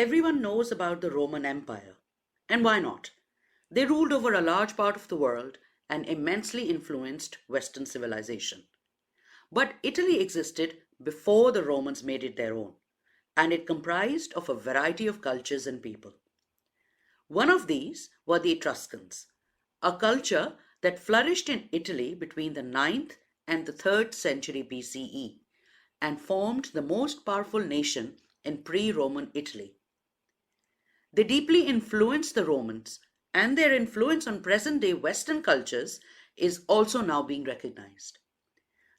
everyone knows about the Roman Empire. And why not? They ruled over a large part of the world and immensely influenced Western civilization. But Italy existed before the Romans made it their own, and it comprised of a variety of cultures and people. One of these were the Etruscans, a culture that flourished in Italy between the ninth and the 3rd century BCE and formed the most powerful nation in pre Roman Italy. They deeply influenced the Romans, and their influence on present day Western cultures is also now being recognized.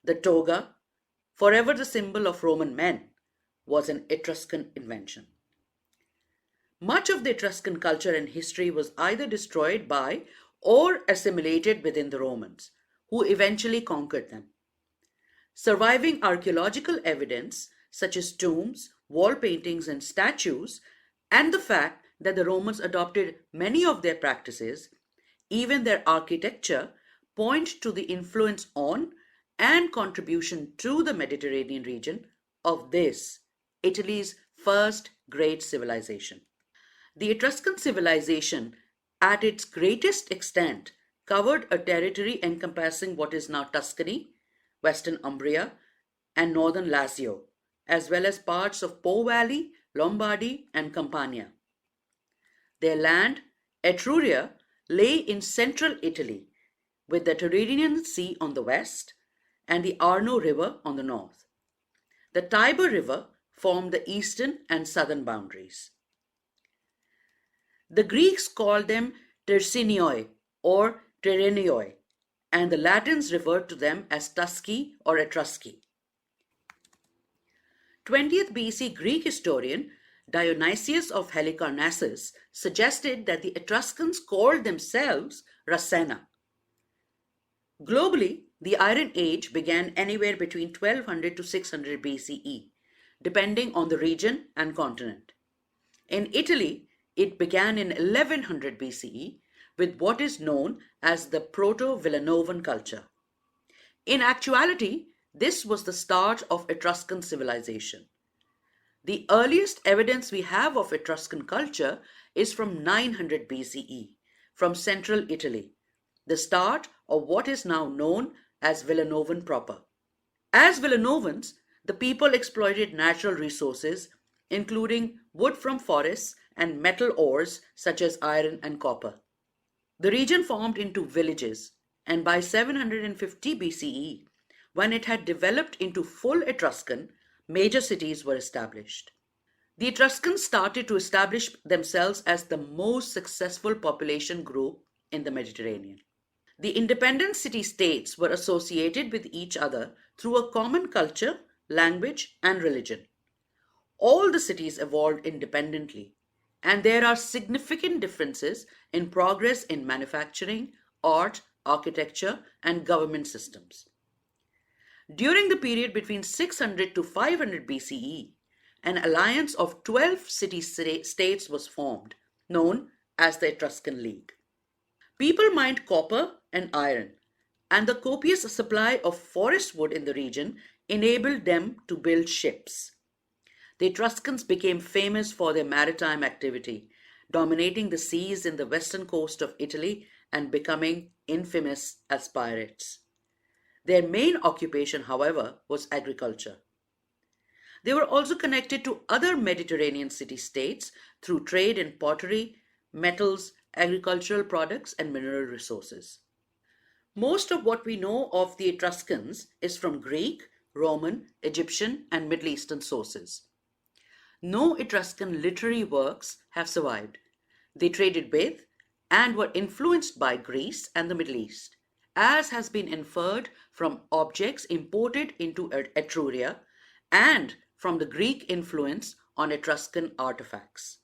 The toga, forever the symbol of Roman men, was an Etruscan invention. Much of the Etruscan culture and history was either destroyed by or assimilated within the Romans, who eventually conquered them. Surviving archaeological evidence, such as tombs, wall paintings, and statues, and the fact that the Romans adopted many of their practices, even their architecture, point to the influence on and contribution to the Mediterranean region of this, Italy's first great civilization. The Etruscan civilization, at its greatest extent, covered a territory encompassing what is now Tuscany, western Umbria, and northern Lazio, as well as parts of Po Valley, Lombardy, and Campania. Their land, Etruria, lay in central Italy, with the Tyrrhenian Sea on the west and the Arno River on the north. The Tiber River formed the eastern and southern boundaries. The Greeks called them Tersinioi or Terenioi, and the Latins referred to them as Tusci or Etrusci. 20th BC Greek historian Dionysius of Halicarnassus suggested that the Etruscans called themselves Rasenna. Globally, the Iron Age began anywhere between 1200 to 600 BCE, depending on the region and continent. In Italy, it began in 1100 BCE with what is known as the Proto-Villanovan culture. In actuality, this was the start of Etruscan civilization. The earliest evidence we have of Etruscan culture is from 900 BCE, from central Italy, the start of what is now known as Villanovan proper. As Villanovans, the people exploited natural resources, including wood from forests and metal ores such as iron and copper. The region formed into villages, and by 750 BCE, when it had developed into full Etruscan, major cities were established. The Etruscans started to establish themselves as the most successful population group in the Mediterranean. The independent city-states were associated with each other through a common culture, language, and religion. All the cities evolved independently, and there are significant differences in progress in manufacturing, art, architecture, and government systems. During the period between 600 to 500 BCE, an alliance of 12 city-states was formed, known as the Etruscan League. People mined copper and iron, and the copious supply of forest wood in the region enabled them to build ships. The Etruscans became famous for their maritime activity, dominating the seas in the western coast of Italy and becoming infamous as pirates. Their main occupation, however, was agriculture. They were also connected to other Mediterranean city-states through trade in pottery, metals, agricultural products, and mineral resources. Most of what we know of the Etruscans is from Greek, Roman, Egyptian, and Middle Eastern sources. No Etruscan literary works have survived. They traded with and were influenced by Greece and the Middle East, as has been inferred from objects imported into Etruria and from the Greek influence on Etruscan artifacts.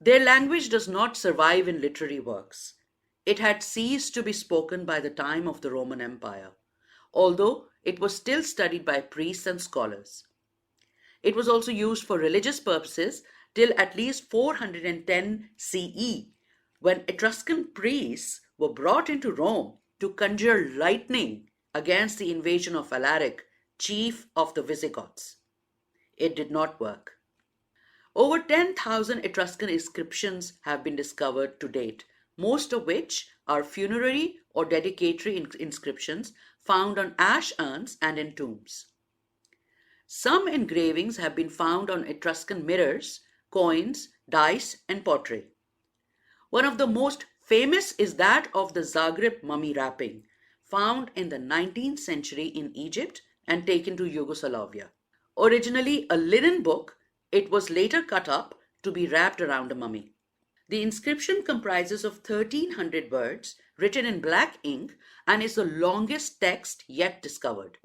Their language does not survive in literary works. It had ceased to be spoken by the time of the Roman Empire, although it was still studied by priests and scholars. It was also used for religious purposes till at least 410 CE, when Etruscan priests were brought into Rome to conjure lightning against the invasion of Alaric, chief of the Visigoths. It did not work. Over 10,000 Etruscan inscriptions have been discovered to date, most of which are funerary or dedicatory inscriptions found on ash urns and in tombs. Some engravings have been found on Etruscan mirrors, coins, dice, and pottery. One of the most famous is that of the Zagreb mummy wrapping, found in the 19th century in Egypt and taken to Yugoslavia. Originally a linen book, it was later cut up to be wrapped around a mummy. The inscription comprises of 1,300 words written in black ink and is the longest text yet discovered.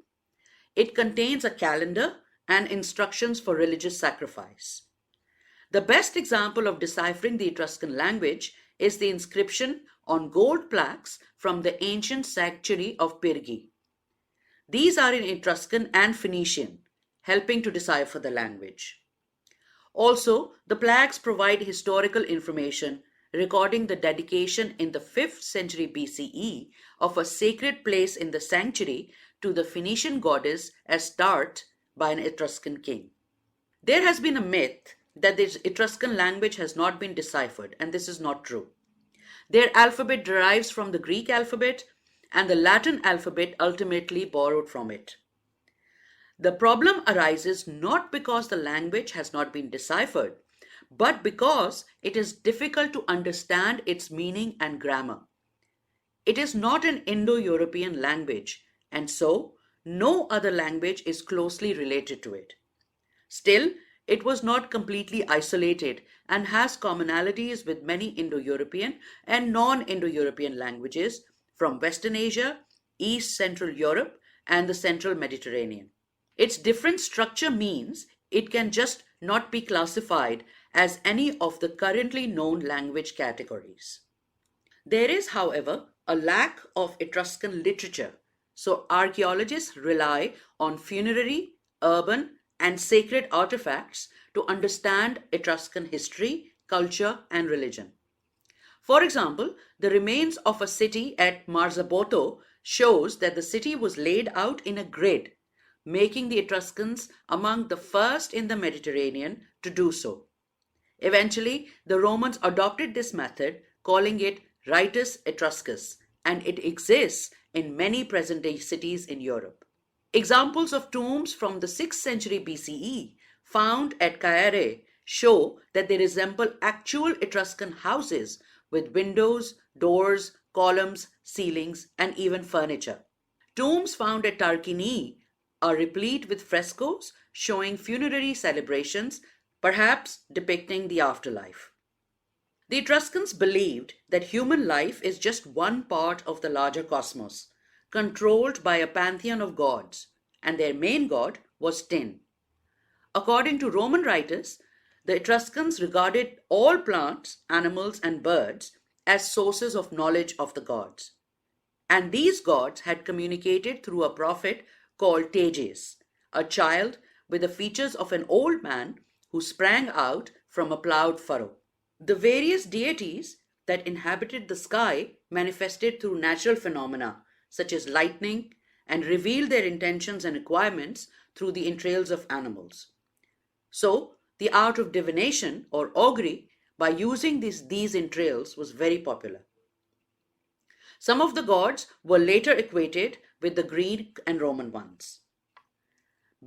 It contains a calendar and instructions for religious sacrifice. The best example of deciphering the Etruscan language is the inscription on gold plaques from the ancient sanctuary of Pyrgi. These are in Etruscan and Phoenician, helping to decipher the language. Also, the plaques provide historical information recording the dedication in the 5th century BCE of a sacred place in the sanctuary to the Phoenician goddess Astarte by an Etruscan king. There has been a myth that the Etruscan language has not been deciphered, and this is not true. Their alphabet derives from the Greek alphabet, and the Latin alphabet ultimately borrowed from it. The problem arises not because the language has not been deciphered, but because it is difficult to understand its meaning and grammar. It is not an Indo-European language, and so no other language is closely related to it. Still, it was not completely isolated and has commonalities with many Indo-European and non-Indo-European languages from Western Asia, East Central Europe, and the Central Mediterranean. Its different structure means it can just not be classified as any of the currently known language categories. There is, however, a lack of Etruscan literature, so archaeologists rely on funerary, urban, and sacred artifacts to understand Etruscan history, culture, and religion. For example, the remains of a city at Marzabotto shows that the city was laid out in a grid, making the Etruscans among the first in the Mediterranean to do so. Eventually, the Romans adopted this method, calling it Ritus Etruscus, and it exists in many present-day cities in Europe. Examples of tombs from the 6th century BCE found at Caere show that they resemble actual Etruscan houses with windows, doors, columns, ceilings, and even furniture. Tombs found at Tarquinii are replete with frescoes showing funerary celebrations, perhaps depicting the afterlife. The Etruscans believed that human life is just one part of the larger cosmos, controlled by a pantheon of gods, and their main god was tin. According to Roman writers, the Etruscans regarded all plants, animals, and birds as sources of knowledge of the gods. And these gods had communicated through a prophet called Teges, a child with the features of an old man who sprang out from a plowed furrow. The various deities that inhabited the sky manifested through natural phenomena such as lightning and revealed their intentions and requirements through the entrails of animals. So, the art of divination or augury by using these entrails was very popular. Some of the gods were later equated with the Greek and Roman ones.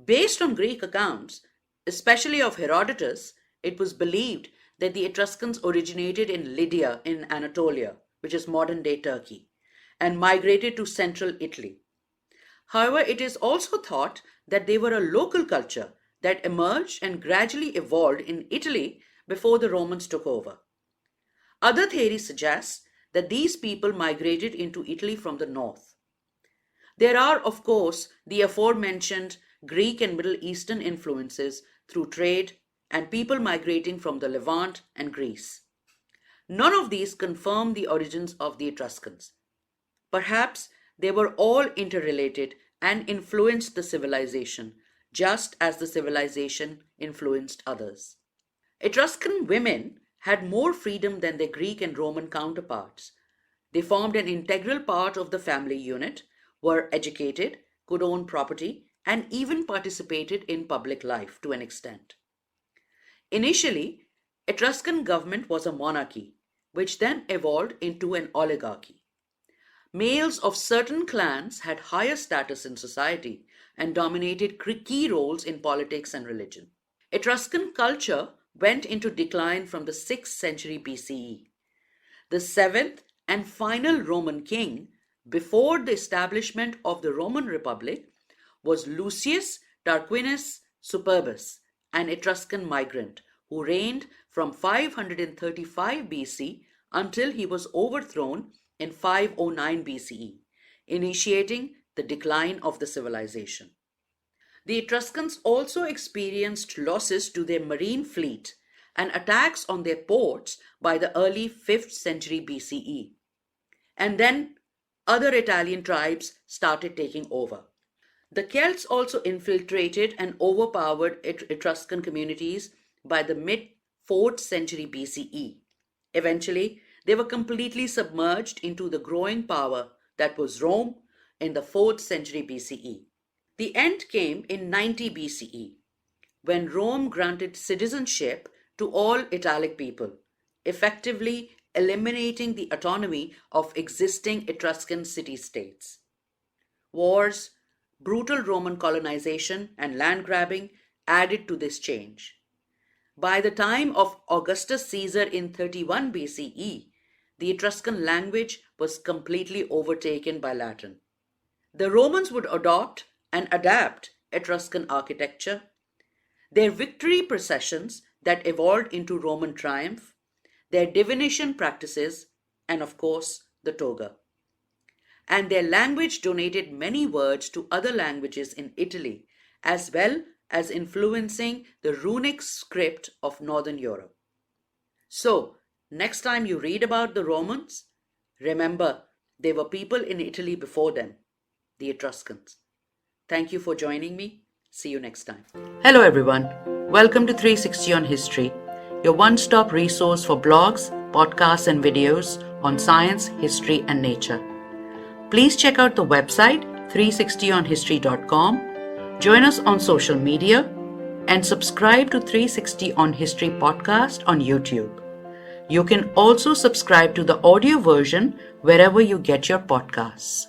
Based on Greek accounts, especially of Herodotus, it was believed that the Etruscans originated in Lydia in Anatolia, which is modern-day Turkey, and migrated to central Italy. However, it is also thought that they were a local culture that emerged and gradually evolved in Italy before the Romans took over. Other theories suggest that these people migrated into Italy from the north. There are, of course, the aforementioned Greek and Middle Eastern influences through trade and people migrating from the Levant and Greece. None of these confirm the origins of the Etruscans. Perhaps they were all interrelated and influenced the civilization, just as the civilization influenced others. Etruscan women had more freedom than their Greek and Roman counterparts. They formed an integral part of the family unit, were educated, could own property, and even participated in public life to an extent. Initially, Etruscan government was a monarchy, which then evolved into an oligarchy. Males of certain clans had higher status in society and dominated key roles in politics and religion. Etruscan culture went into decline from the 6th century BCE. The seventh and final Roman king before the establishment of the Roman Republic was Lucius Tarquinius Superbus, an Etruscan migrant who reigned from 535 BC until he was overthrown in 509 BCE, initiating the decline of the civilization. The Etruscans also experienced losses to their marine fleet and attacks on their ports by the early 5th century BCE. And then other Italian tribes started taking over. The Celts also infiltrated and overpowered Etruscan communities by the mid 4th century BCE. Eventually, they were completely submerged into the growing power that was Rome in the 4th century BCE. The end came in 90 BCE, when Rome granted citizenship to all Italic people, effectively eliminating the autonomy of existing Etruscan city-states. Wars, brutal Roman colonization, and land grabbing added to this change. By the time of Augustus Caesar in 31 BCE, the Etruscan language was completely overtaken by Latin. The Romans would adopt and adapt Etruscan architecture, their victory processions that evolved into Roman triumph, their divination practices, and of course, the toga. And their language donated many words to other languages in Italy, as well as influencing the runic script of Northern Europe. So, next time you read about the Romans, remember there were people in Italy before them, the Etruscans. Thank you for joining me. See you next time. Hello everyone. Welcome to 360 on History, your one-stop resource for blogs, podcasts and videos on science, history and nature. Please check out the website 360onhistory.com, join us on social media and subscribe to 360 on History podcast on YouTube. You can also subscribe to the audio version wherever you get your podcasts.